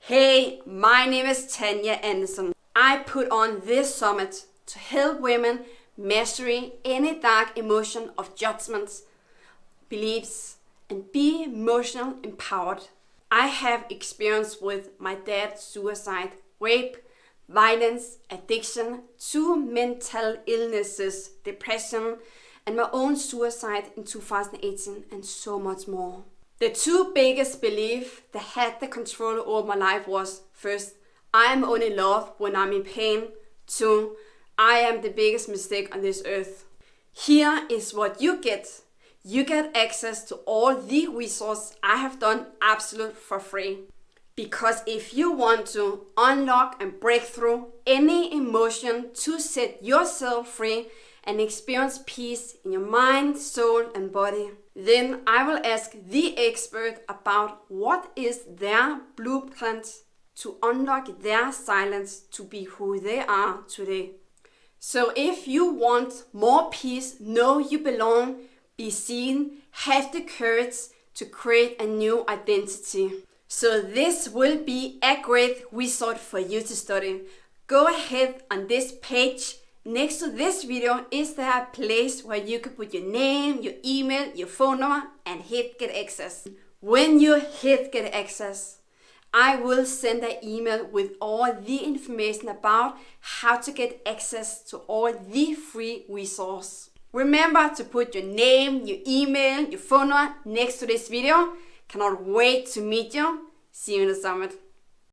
Hey, my name is Tanja Anderson. I put on this summit to help women master any dark emotion of judgments, beliefs, and be emotional empowered. I have experience with my dad's suicide, rape, violence, addiction, 2 mental illnesses, depression, and my own suicide in 2018, and so much more. The 2 biggest beliefs that had the control over my life was, first, I am only loved when I'm in pain. 2, I am the biggest mistake on this earth. Here is what you get. You get access to all the resources I have done absolute for free. Because if you want to unlock and break through any emotion to set yourself free and experience peace in your mind, soul, and body, then I will ask the expert about what is their blueprint to unlock their silence to be who they are today. So if you want more peace, know you belong, be seen, have the courage to create a new identity. So this will be a great resource for you to study. Go ahead on this page. Next to this video is there a place where you can put your name, your email, your phone number and hit get access. When you hit get access, I will send an email with all the information about how to get access to all the free resources. Remember to put your name, your email, your phone number next to this video. Cannot wait to meet you. See you in the summit.